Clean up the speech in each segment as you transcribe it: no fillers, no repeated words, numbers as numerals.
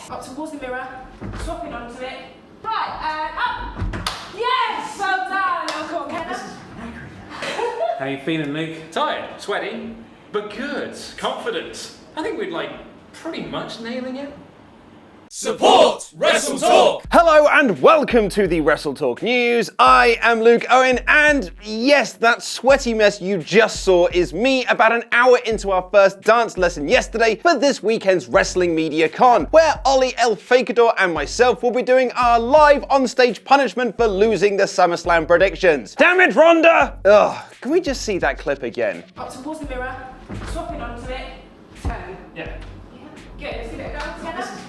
Up towards the mirror, swapping onto it. Right, and up. Yes! Well done. Oh, come on, Kenna. How you feeling, Luke? Tired, sweaty, but good, confident. I think we're pretty much nailing it. Support WrestleTalk! Hello and welcome to the WrestleTalk News. I am Luke Owen, and yes, that sweaty mess you just saw is me about an hour into our first dance lesson yesterday for this weekend's Wrestling Media Con, where Ollie El Fakador and myself will be doing our live on-stage punishment for losing the SummerSlam predictions. Damn it, Rhonda! Ugh, can we just see that clip again? Up towards the mirror, swapping onto it. Turn. Yeah. Good, let's give it a go. Kenna.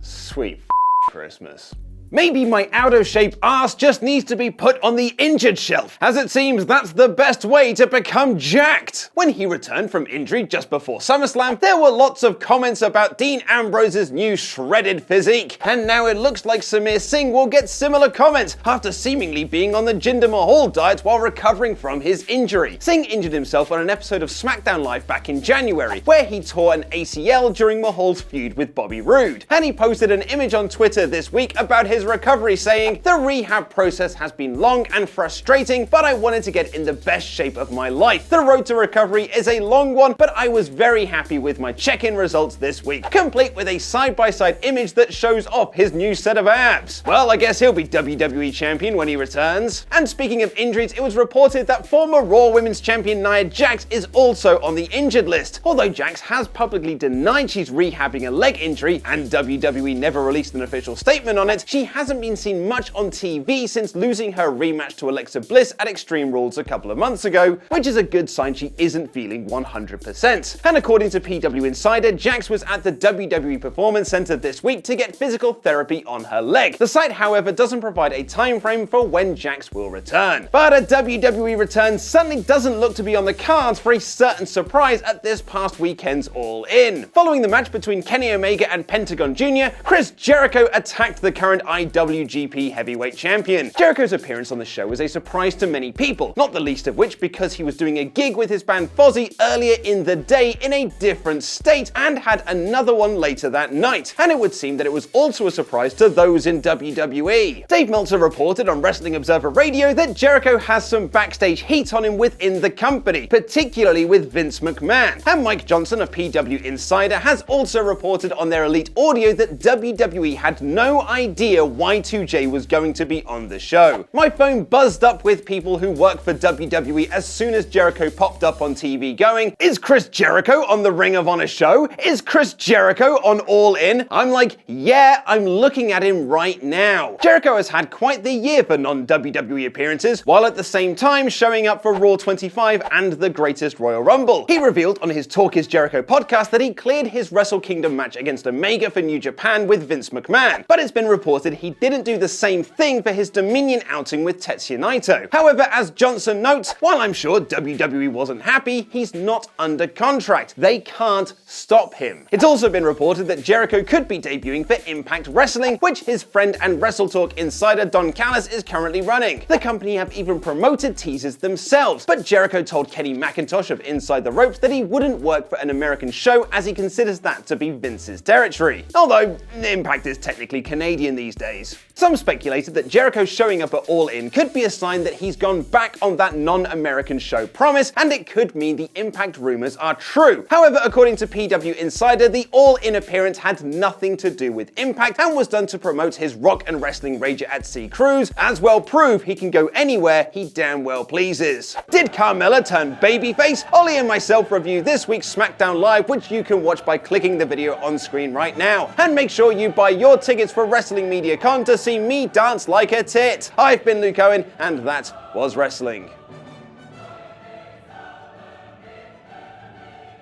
Sweet Christmas. Maybe my out-of-shape ass just needs to be put on the injured shelf, as it seems that's the best way to become jacked. When he returned from injury just before SummerSlam, there were lots of comments about Dean Ambrose's new shredded physique. And now it looks like Samir Singh will get similar comments after seemingly being on the Jinder Mahal diet while recovering from his injury. Singh injured himself on an episode of SmackDown Live back in January, where he tore an ACL during Mahal's feud with Bobby Roode. And he posted an image on Twitter this week about his recovery, saying, "The rehab process has been long and frustrating, but I wanted to get in the best shape of my life. The road to recovery is a long one, but I was very happy with my check-in results this week," complete with a side-by-side image that shows off his new set of abs. Well, I guess he'll be WWE champion when he returns. And speaking of injuries, it was reported that former Raw Women's Champion Nia Jax is also on the injured list. Although Jax has publicly denied she's rehabbing a leg injury, and WWE never released an official statement on it, she hasn't been seen much on TV since losing her rematch to Alexa Bliss at Extreme Rules a couple of months ago, which is a good sign she isn't feeling 100%. And according to PW Insider, Jax was at the WWE Performance Center this week to get physical therapy on her leg. The site, however, doesn't provide a time frame for when Jax will return. But a WWE return certainly doesn't look to be on the cards for a certain surprise at this past weekend's All In. Following the match between Kenny Omega and Pentagon Jr., Chris Jericho attacked the current IWGP Heavyweight Champion. Jericho's appearance on the show was a surprise to many people, not the least of which because he was doing a gig with his band Fozzy earlier in the day in a different state and had another one later that night. And it would seem that it was also a surprise to those in WWE. Dave Meltzer reported on Wrestling Observer Radio that Jericho has some backstage heat on him within the company, particularly with Vince McMahon. And Mike Johnson of PW Insider has also reported on their Elite Audio that WWE had no idea Y2J was going to be on the show. My phone buzzed up with people who work for WWE as soon as Jericho popped up on TV going, "Is Chris Jericho on the Ring of Honor show? Is Chris Jericho on All In?" I'm like, yeah, I'm looking at him right now. Jericho has had quite the year for non-WWE appearances, while at the same time showing up for Raw 25 and the Greatest Royal Rumble. He revealed on his Talk Is Jericho podcast that he cleared his Wrestle Kingdom match against Omega for New Japan with Vince McMahon, but it's been reported he didn't do the same thing for his Dominion outing with Tetsuya Naito. However, as Johnson notes, while I'm sure WWE wasn't happy, he's not under contract. They can't stop him. It's also been reported that Jericho could be debuting for Impact Wrestling, which his friend and WrestleTalk insider Don Callis is currently running. The company have even promoted teasers themselves, but Jericho told Kenny McIntosh of Inside the Ropes that he wouldn't work for an American show as he considers that to be Vince's territory. Although Impact is technically Canadian these days. Some speculated that Jericho showing up at All In could be a sign that he's gone back on that non-American show promise, and it could mean the Impact rumors are true. However, according to PW Insider, the All In appearance had nothing to do with Impact and was done to promote his rock and wrestling rager at Sea Cruise, as well prove he can go anywhere he damn well pleases. Did Carmella turn babyface? Ollie and myself review this week's SmackDown Live, which you can watch by clicking the video on screen right now. And make sure you buy your tickets for Wrestling Media Con to see me dance like a tit. I've been Luke Owen, and that was wrestling.